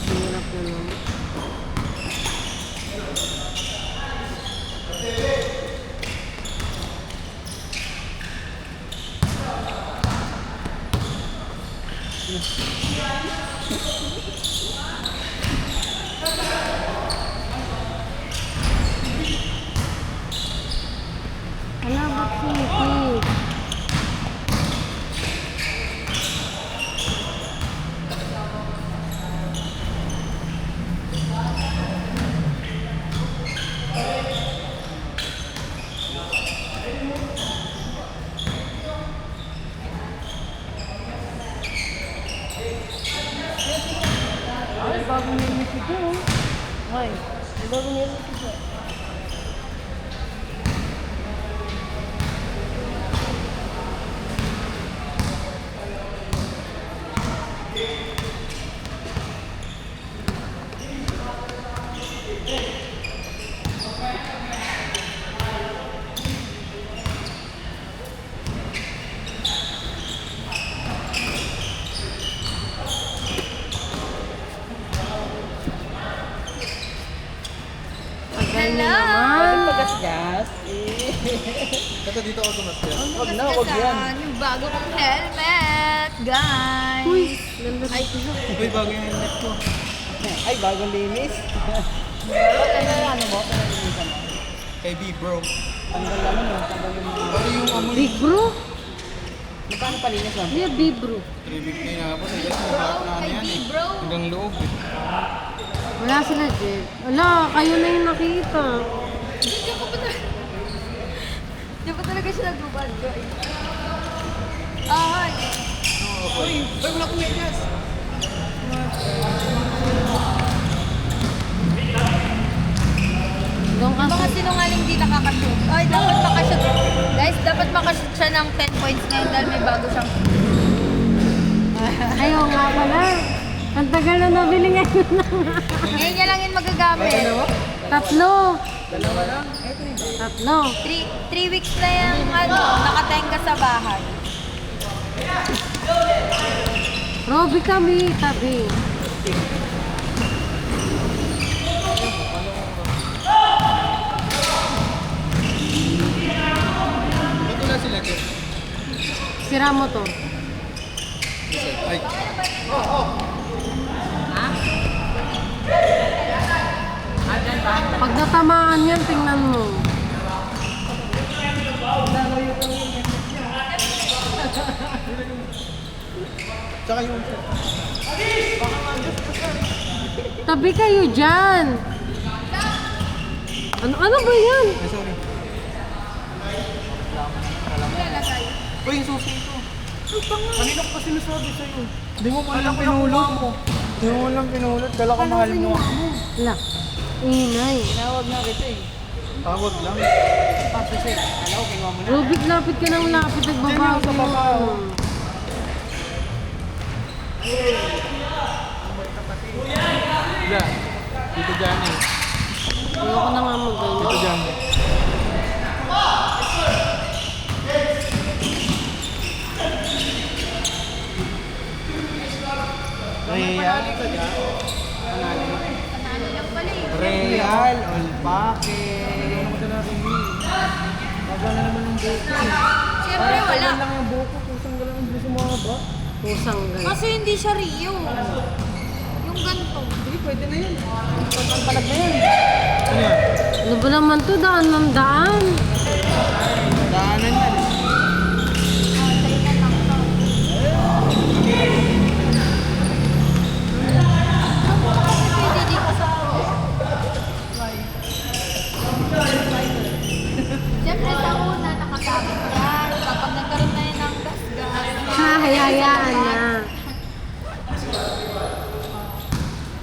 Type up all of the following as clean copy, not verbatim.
Hirap na naman. Ala, ba't sumipit? Ay, bagong linis ito. Ay, bagong linis ito. Hello! Magasgas. Ito dito ako tumasya. Wag na, wag yan. Yung bago kong helmet, guys. Uy, ganda Ay, Uy, bago yung helmet ko. Ay, bagong linis. Ano mo? Pinalinisan mo? Kay B, bro. Tanggal lang yun. Tanggal yung mga... Pati yung amoy. Big bro? Magkano palinis mo? Hindi, big bro. 350 na po. Sige, nabak na ano yan eh. bro. Hanggang loob eh. Wala sila, Jet. Wala, kayo na yung nakita. Hindi ko pa talaga. Hindi pa talaga siya nagubad, guys. Ay. Uy, wala kong medyas. Doon Yung mga kasi. sinungaling di nakakashoot. Ay, dapat makashoot. Guys, dapat makashoot siya ng 10 points ngayon dahil may bago siyang... Ayaw nga pala. Ang tagal na nabili ngayon na. Ngayon niya lang yun magagamit. Tatlo. Dalawa lang. Tatlo. 3 weeks na yung nakatenga sa bahay. Robi kami, tabi. Ba't wala sila, Jeff? Sira mo to. Ay, Pag natamaan yan, tingnan mo. tsaka yung... Tabi kayo dyan. Ano ba yan? Ay, sorry. Uy, yung susi ito. Kanina ko pa sinasabi sa'yo. Hindi mo man lang pinulot. Hindi mo lang pinulot. Kala ko mahal mo. La. Inay. Tinawag na kita eh. Tawag lang. Tapos eh, alam ko, kinuha mo na. Rubik, lapit ka ng lapit. Nagbabago Sa baba, oh. yun. Wala. Dito dyan eh. Ayoko na nga mag-ganyan. Dito dyan. Real. Panalo lang pala eh. Real. Olpake. Baba na naman yung buko. Siyempre wala. lang yung buko. Kusang ka lang yung sumaba. Pusang ganyan. Kasi hindi siya Rio. Yung ganito. Hindi, pwede na yun. Ang palag na yun. Ano yan? Ano ba naman to? Daan ng daan. Daanan yan. Sa'yo na lang to. Pwede dito sa... Siyempre sa una, nakagamit yan. Kapag nagkaroon na yun ng gas-gas. Ha, hayayaan niya.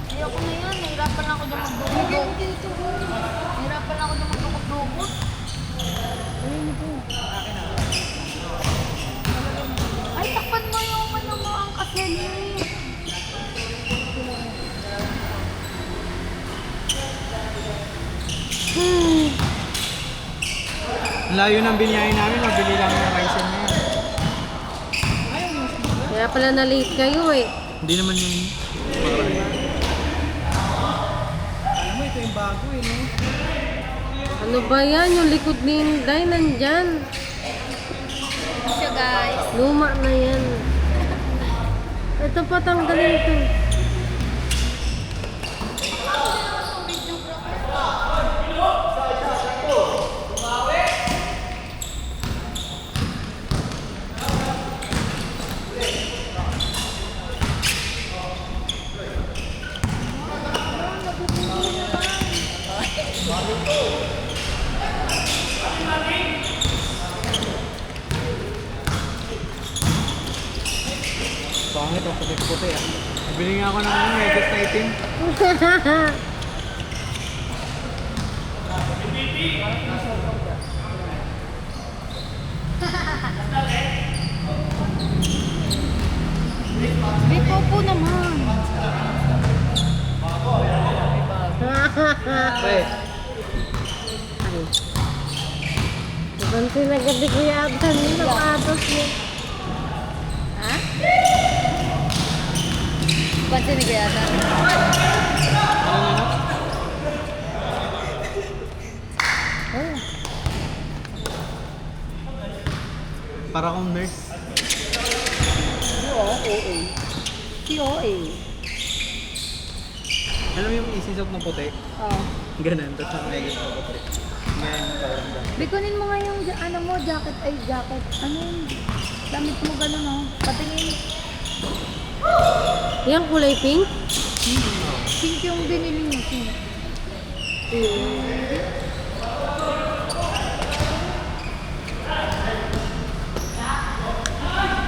Ayoko na yan. Nahirapan ako na magdukot. Nahirapan ako na magdukot-dukot. Ay, takpan mo yung ano mo ang kasali. Layo ng binyahin namin. Mabili lang yung Ryzen na yan. Kaya pala na-late kayo eh. Hindi naman yung makarami. Alam mo, ito yung bago eh, no? Ano ba yan? Yung likod ni Inday nandyan. Siya guys. Luma na yan. Ito pa, tanggalin ito. Pangit ang puti-puti ah. Bili nga ako ng medyas na itim. Biko po naman. Pre, Ibang sinagabi ko yata nila patos niya. Ha? Pansin ni Kuya Atan. para akong nurse. POA. Alam mo yung isisok na puti? Oh. Ganun, tapos ang medyas na puti. Ganun yung pakiramdam. Bikunin mo nga yung ano mo, jacket. Ano yung damit mo gano'n oh. Patingin. Yan kulay pink? Pink yung binili niyo. Pink.